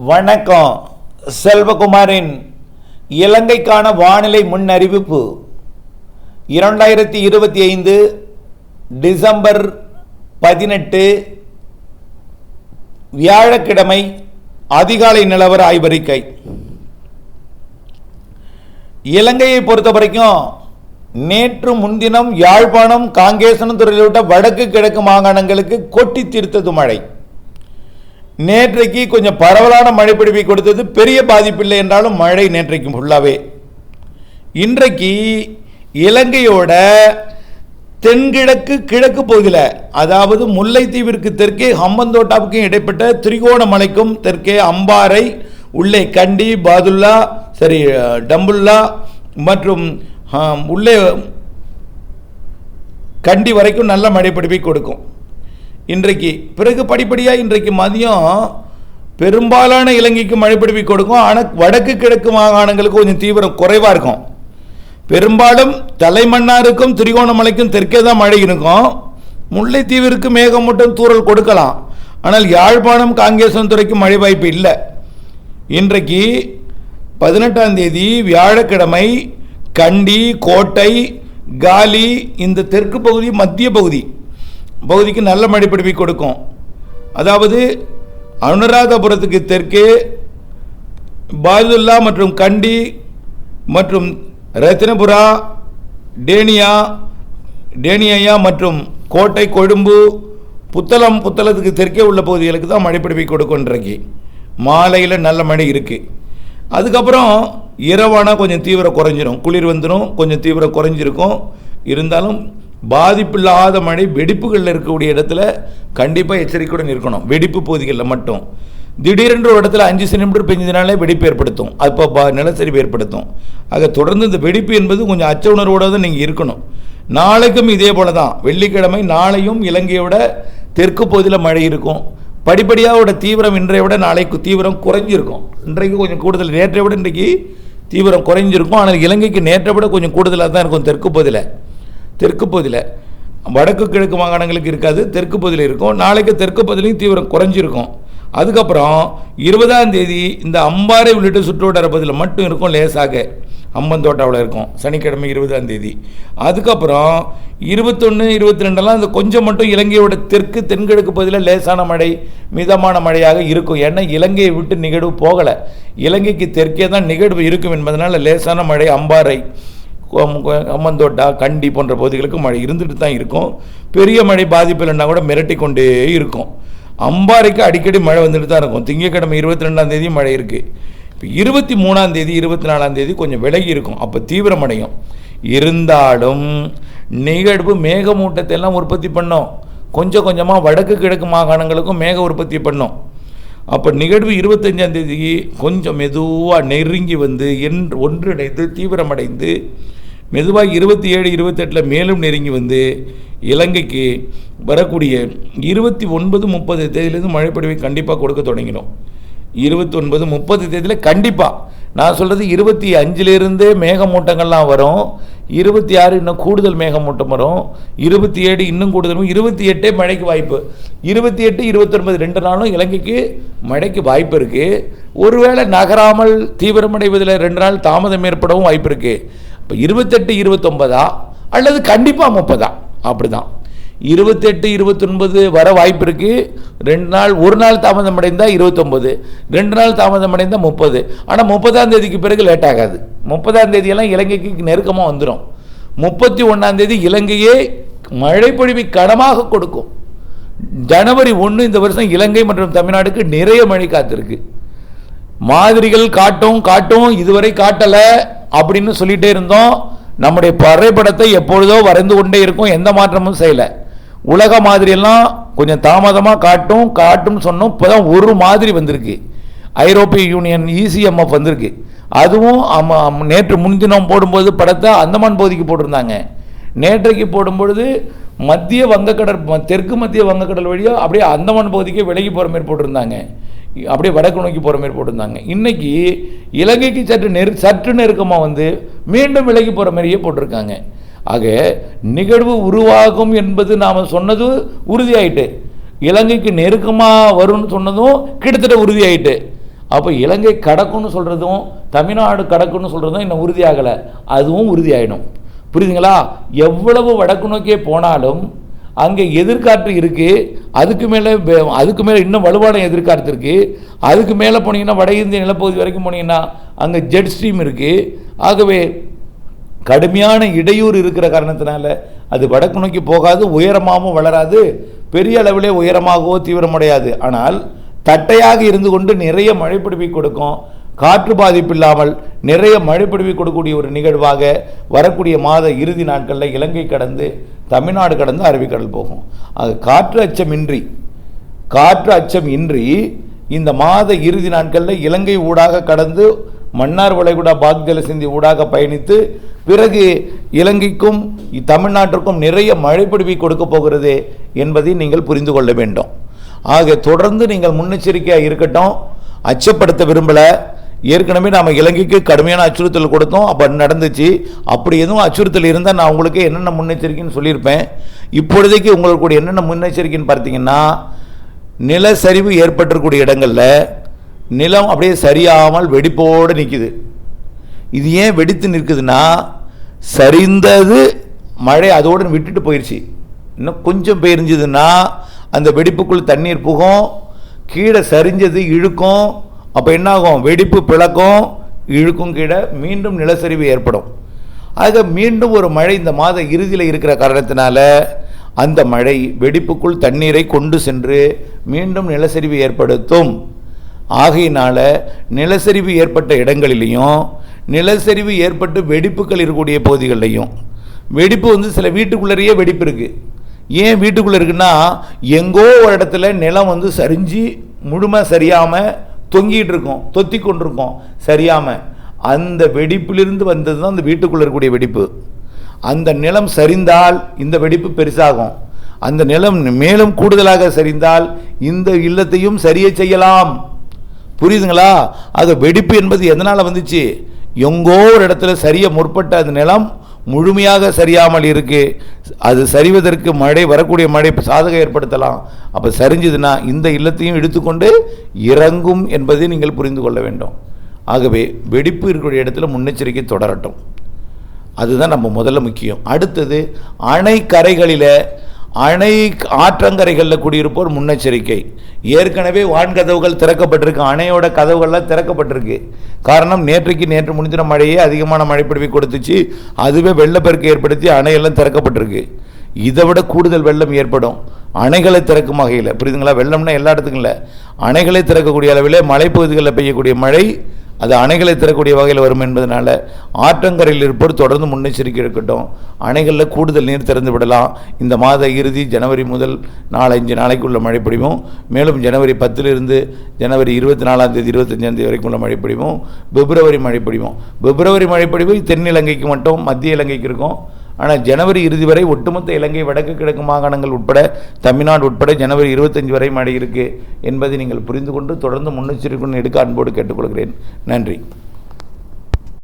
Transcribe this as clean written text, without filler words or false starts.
வணக்கம். செல்வகுமாரின் இலங்கைக்கான வானிலை முன்னறிவிப்பு 2025 டிசம்பர் 18 வியாழக்கிழமை அதிகாலை நிலவர ஆய்வறிக்கை. இலங்கையை பொறுத்த வரைக்கும் நேற்று முன்தினம் யாழ்ப்பாணம் காங்கேசனம் துறையிலுள்ள வடக்கு கிழக்கு மாகாணங்களுக்கு கொட்டி தீர்த்தது மழை. நேற்றைக்கு கொஞ்சம் பரவலான மழை பிடிப்பை கொடுத்தது, பெரிய பாதிப்பில்லை என்றாலும் மழை நேற்றைக்கு ஃபுல்லாகவே. இன்றைக்கு இலங்கையோட தென்கிழக்கு கிழக்கு பகுதியில், அதாவது முல்லைத்தீவிற்கு தெற்கே ஹம்பந்தோட்டாவுக்கும் இடைப்பட்ட திரிகோணமலைக்கும் தெற்கே அம்பாறை, உள்ளே கண்டி, பாதுல்லா, டம்புல்லா மற்றும் உள்ளே கண்டி வரைக்கும் நல்ல மழை பிடிப்பை கொடுக்கும். இன்றைக்கு பிறகு படிப்படியாக இன்றைக்கு மதியம் பெரும்பாலான இலங்கைக்கு மழை பிடிப்பை கொடுக்கும். ஆனால் வடக்கு கிழக்கு மாகாணங்களுக்கு கொஞ்சம் தீவிரம் குறைவாக இருக்கும். பெரும்பாலும் தலைமன்னாருக்கும் திரிகோணமலைக்கும் தெற்கே தான் மழை இருக்கும். முல்லைத்தீவிற்கு மேகமூட்டம் தூறல் கொடுக்கலாம். ஆனால் யாழ்ப்பாணம் காங்கேசன் துறைக்கு மழை வாய்ப்பு இல்லை. இன்றைக்கு 18ஆம் தேதி வியாழக்கிழமை கண்டி, கோட்டை, காலி, இந்த தெற்கு பகுதி மத்திய பகுதிக்கு நல்ல மழை பிடிப்பை கொடுக்கும். அதாவது அனுராதபுரத்துக்கு தெற்கே பாதுல்லா மற்றும் கண்டி மற்றும் ரத்தினபுரா, டேனியா மற்றும் கோட்டை, கொழும்பு, புத்தளத்துக்கு தெற்கே உள்ள பகுதிகளுக்கு தான் மழை பிடிப்பை கொடுக்கும். இன்றைக்கு மாலையில் நல்ல மழை இருக்குது. அதுக்கப்புறம் இரவானா கொஞ்சம் தீவிரம் குறைஞ்சிரும், குளிர் வந்துடும், கொஞ்சம் தீவிரம் குறைஞ்சிருக்கும். இருந்தாலும் பாதிப்பில்லாத மழை வெடிப்புகளில் இருக்கக்கூடிய இடத்துல கண்டிப்பாக எச்சரிக்கையுடன் இருக்கணும். வெடிப்பு பகுதிகளில் மட்டும் திடீரென்று ஒரு இடத்துல 5 சென்டிமீட்டர் பெஞ்சதுனாலே வெடிப்பு ஏற்படுத்தும், அப்போ நிலச்சரிவு ஏற்படுத்தும். ஆக தொடர்ந்து இந்த வெடிப்பு என்பது கொஞ்சம் அச்ச உணர்வோடு தான் நீங்கள் இருக்கணும். நாளைக்கும் இதே போல தான், வெள்ளிக்கிழமை நாளையும் இலங்கையோட தெற்கு பகுதியில் மழை இருக்கும். படிப்படியாக தீவிரம் இன்றைய விட நாளைக்கு தீவிரம் குறைஞ்சிருக்கும். இன்றைக்கு கொஞ்சம் கூடுதல், நேற்றை விட இன்றைக்கு தீவிரம் குறைஞ்சிருக்கும். ஆனால் இலங்கைக்கு நேற்றை விட கொஞ்சம் கூடுதலாக தான் இருக்கும். தெற்கு பகுதியில் வடக்கு கிழக்கு மாகாணங்களுக்கு இருக்காது, தெற்கு பகுதியில் இருக்கும். நாளைக்கு தெற்கு பகுதியிலையும் தீவிரம் குறைஞ்சிருக்கும். அதுக்கப்புறம் 20ஆம் தேதி இந்த அம்பாறை உள்ளிட்ட சுற்றுவட்டார பகுதியில் மட்டும் இருக்கும், லேசாக அம்பந்தோட்டாவில் இருக்கும் சனிக்கிழமை 20ஆம் தேதி. அதுக்கப்புறம் 21, 22 இந்த கொஞ்சம் மட்டும் இலங்கையோட தென்கிழக்கு பகுதியில் லேசான மழை, மிதமான மழையாக இருக்கும். ஏன்னா இலங்கையை விட்டு நிகழ்வு போகலை, இலங்கைக்கு தெற்கே தான் நிகழ்வு இருக்கும் என்பதனால் லேசான மழை அம்பாறை, அம்மந்தோட்டா, கண்டி போன்ற பகுதிகளுக்கு மழை இருந்துட்டு தான் இருக்கும். பெரிய மழை பாதிப்பு இல்லைன்னா கூட மிரட்டி கொண்டே இருக்கும். அம்பாறைக்கு அடிக்கடி மழை வந்துட்டு தான் இருக்கும். திங்கட்கிழமை 22ஆம் தேதி மழை இருக்குது. இப்போ 23ஆம் தேதி 24ஆம் தேதி கொஞ்சம் விலகி இருக்கும், அப்போ தீவிரமடையும். இருந்தாலும் நிகழ்வு மேகமூட்டத்தை எல்லாம் உற்பத்தி பண்ணோம். கொஞ்சம் கொஞ்சமாக வடக்கு கிழக்கு மாகாணங்களுக்கும் மேக உற்பத்தி பண்ணோம். அப்போ நிகழ்வு 25ஆம் தேதி கொஞ்சம் மெதுவாக நெருங்கி வந்து ஒன்றிணைந்து தீவிரமடைந்து மெதுவாக 27, 28 மேலும் நெருங்கி வந்து இலங்கைக்கு வரக்கூடிய 29, 30 தேதியிலேருந்து மழைப்பொழிவை கண்டிப்பாக கொடுக்க தொடங்கிடும். 29, 30 தேதியில் கண்டிப்பாக, நான் சொல்கிறது 25லேருந்தே மேகமூட்டங்கள்லாம் வரும். 26 இன்னும் கூடுதல் மேகமூட்டம் வரும். 27 இன்னும் கூடுதல், 28 மழைக்கு வாய்ப்பு. 28, 29 2 நாளும் இலங்கைக்கு மழைக்கு வாய்ப்பு இருக்குது. ஒருவேளை நகராமல் தீவிரமடைவதில் 2 நாள் தாமதம் ஏற்படவும் வாய்ப்பு இருக்குது. இப்போ 28, 29 அல்லது கண்டிப்பாக 30 அப்படி தான். 28, 29 வர வாய்ப்பு இருக்குது. 2 நாள், ஒரு நாள் தாமதம் அடைந்தால் 29, 2 நாள் தாமதம் அடைந்தால் 30. ஆனால் 30ஆம் தேதிக்கு பிறகு லேட் ஆகாது. 30ஆம் தேதியெல்லாம் இலங்கைக்கு நெருக்கமாக வந்துடும். 31ஆம் தேதி இலங்கையே மழைப்பொழிவை கடமாக கொடுக்கும். ஜனவரி 1 இந்த வருஷம் இலங்கை மற்றும் தமிழ்நாடுக்கு நிறைய மழை காத்திருக்கு. மாதிரிகள் காட்டும் இதுவரை காட்டலை அப்படின்னு சொல்லிகிட்டே இருந்தோம். நம்முடைய வரைபடத்தை எப்பொழுதோ வரைந்து கொண்டே இருக்கும், எந்த மாற்றமும் செய்யலை. உலக மாதிரியெல்லாம் கொஞ்சம் தாமதமாக காட்டும் சொன்னோம். இப்போ தான் ஒரு மாதிரி வந்திருக்கு, ஐரோப்பிய யூனியன் ECMF வந்திருக்கு. அதுவும் நேற்று முன்தினம் போடும்போது படத்தை அந்தமான் பகுதிக்கு போட்டிருந்தாங்க. நேற்றைக்கு போடும்பொழுது மத்திய வங்கக்கடல், தெற்கு மத்திய வங்கக்கடல் வழியாக அப்படியே அந்தமான் பகுதிக்கு விலகி போகிற மாதிரி போட்டிருந்தாங்க, அப்படியே வடக்கு நோக்கி போகிற மாதிரி போட்டிருந்தாங்க. இன்றைக்கி இலங்கைக்கு சற்று நெருக்கமாக வந்து மீண்டும் விலகி போகிற மாதிரியே போட்டிருக்காங்க. ஆக நிகழ்வு உருவாகும் என்பது நாம் சொன்னது உறுதியாயிட்டு, இலங்கைக்கு நெருக்கமாக வரும்னு சொன்னதும் கிட்டத்தட்ட உறுதியாயிட்டு. அப்போ இலங்கை கடக்கும்னு சொல்கிறதும் தமிழ்நாடு கடக்குன்னு சொல்கிறதும் இன்னும் உறுதியாகலை, அதுவும் உறுதியாயிடும். புரியுதுங்களா? எவ்வளவு வடக்கு நோக்கியே போனாலும் அங்கே எதிர்காற்று இருக்குது, அதுக்கு மேலே இன்னும் வலுவான எதிர்காற்று இருக்குது. அதுக்கு மேலே போனீங்கன்னா வட இந்திய நிலப்பகுதி வரைக்கும் போனீங்கன்னா அங்கே ஜெட் ஸ்ட்ரீம் இருக்குது. ஆகவே கடுமையான இடையூறு இருக்கிற காரணத்தினால அது வடக்கு நோக்கி போகாது, உயரமாகவும் வளராது, பெரிய அளவிலே உயரமாகவோ தீவிரமடையாது. ஆனால் தட்டையாக இருந்து கொண்டு நிறைய மழைப்பிடிப்பை கொடுக்கும். காற்று பாதிப்பு இல்லாமல் நிறைய மழைப்பிடிப்பை கொடுக்கக்கூடிய ஒரு நிகழ்வாக வரக்கூடிய மாத இறுதி நாட்களில் இலங்கை கடந்து தமிழ்நாடு கடந்து அரபிக்கடல் போகும். அது காற்று அச்சம் இன்றி இந்த மாத இறுதி நாட்களில் இலங்கை ஊடாக கடந்து மன்னார் வளைகுடா பாக் ஜலசந்தி ஊடாக பயணித்து பிறகு இலங்கைக்கும் தமிழ்நாட்டிற்கும் நிறைய மழைப்பிடிப்பை கொடுக்க போகிறது என்பதை நீங்கள் புரிந்து கொள்ள வேண்டும். ஆக தொடர்ந்து நீங்கள் முன்னெச்சரிக்கையாக இருக்கட்டும். அச்சப்படுத்த விரும்பலை. ஏற்கனவே நாம் இலங்கைக்கு கடுமையான அச்சுறுத்தல் கொடுத்தோம், அப்போ நடந்துச்சு. அப்படி எதுவும் அச்சுறுத்தல் இருந்தால் நான் உங்களுக்கு என்னென்ன முன்னெச்சரிக்கைன்னு சொல்லியிருப்பேன். இப்பொழுதைக்கு உங்களுக்கு என்னென்ன முன்னெச்சரிக்கைன்னு பார்த்தீங்கன்னா, நிலச்சரிவு ஏற்பட்டிருக்கூடிய இடங்களில் நிலம் அப்படியே சரியாமல் வெடிப்போடு நிற்குது. இது ஏன் வெடித்து நிற்குதுன்னா, சரிந்தது மழை அதோடு விட்டுட்டு போயிடுச்சு. இன்னும் கொஞ்சம் பெய்ஞ்சுதுன்னா அந்த வெடிப்புக்குள் தண்ணீர் புகும், கீழே சரிஞ்சது இழுக்கும். அப்போ என்னாகும்? வெடிப்பு பிளக்கும், இழுக்கும், கீழே மீண்டும் நிலச்சரிவு ஏற்படும். ஆக மீண்டும் ஒரு மழை இந்த மாத இறுதியில் இருக்கிற காரணத்தினால அந்த மழை வெடிப்புக்குள் தண்ணீரை கொண்டு சென்று மீண்டும் நிலச்சரிவு ஏற்படுத்தும். ஆகையினால நிலச்சரிவு ஏற்பட்ட இடங்களிலையும் நிலச்சரிவு ஏற்பட்டு வெடிப்புகள் இருக்கக்கூடிய பகுதிகளிலையும், வெடிப்பு சில வீட்டுக்குள்ளேயே வெடிப்பு இருக்குது. ஏன் வீட்டுக்குள்ளே இருக்குன்னா, எங்கோ ஒரு இடத்துல நிலம் சரிஞ்சு முழுமை சரியாமல் தொங்கிட்டு இருக்கும், தொத்தி கொண்டிருக்கும் சரியாமல். அந்த வெடிப்பிலிருந்து வந்தது தான் அந்த வீட்டுக்குள்ளே இருக்கக்கூடிய வெடிப்பு. அந்த நிலம் சரிந்தால் இந்த வெடிப்பு பெருசாகும். அந்த நிலம் மேலும் கூடுதலாக சரிந்தால் இந்த இல்லத்தையும் சரிய செய்யலாம். புரியுதுங்களா? அது வெடிப்பு என்பது எதனால் வந்துச்சு? எங்கோ ஒரு இடத்துல சரிய முற்பட்ட அந்த நிலம் முழுமையாக சரியாமல் இருக்கு. அது சரிவதற்கு மழை வரக்கூடிய மழை சாதகம் ஏற்படுத்தலாம். அப்போ சரிஞ்சதுன்னா இந்த இல்லத்தையும் எடுத்துக்கொண்டு இறங்கும் என்பதை நீங்கள் புரிந்து கொள்ள வேண்டும். ஆகவே வெடிப்பு இருக்கக்கூடிய இடத்துல முன்னெச்சரிக்கை தொடரட்டும். அதுதான் நம்ம முதல்ல முக்கியம். அடுத்தது அணை கரைகளில், அணை ஆற்றங்கரைகளில் குடியிருப்போர் முன்னெச்சரிக்கை. ஏற்கனவே வான்கதவுகள் திறக்கப்பட்டிருக்கு, அணையோட கதவுகள்லாம் திறக்கப்பட்டிருக்கு. காரணம், நேற்று முன்தின மழையே அதிகமான மழைப்பிடிப்பை கொடுத்துச்சு. அதுவே வெள்ளப்பெருக்கு ஏற்படுத்தி அணையெல்லாம் திறக்கப்பட்டிருக்கு. இதை விட கூடுதல் வெள்ளம் ஏற்படும் அணைகளை திறக்கும் வகையில். புரியுதுங்களா? வெள்ளம்னா எல்லா இடத்துக்கும் இல்லை, அணைகளை திறக்கக்கூடிய அளவில் மலைப்பகுதிகளில் பெய்யக்கூடிய மழை அது அணைகளை திறக்கூடிய வகையில் வரும் என்பதனால ஆற்றங்கரையில் இருப்போர் தொடர்ந்து முன்னெச்சரிக்கை இருக்கட்டும். அணைகளில் கூடுதல் நீர் திறந்து விடலாம். இந்த மாத இறுதி ஜனவரி முதல் 4-5 நாளைக்குள்ள மழை பொழிவும், மேலும் ஜனவரி 10 ஜனவரி 24 25 வரைக்கும் உள்ள மழை பொழிவும், பிப்ரவரி மழை பொழிவும். பிப்ரவரி மழை பொழிவு தென்னிலங்கைக்கு மட்டும், மத்திய இலங்கைக்கு இருக்கும். ஆனால் ஜனவரி இறுதி வரை ஒட்டுமொத்த இலங்கை வடக்கு கிழக்கு மாகாணங்கள் உட்பட தமிழ்நாடு உட்பட ஜனவரி 25 வரை மழை இருக்குது என்பதை நீங்கள் புரிந்து கொண்டு தொடர்ந்து முன்னெச்சரிக்கை எடுக்க அன்போடு கேட்டுக்கொள்கிறேன். நன்றி.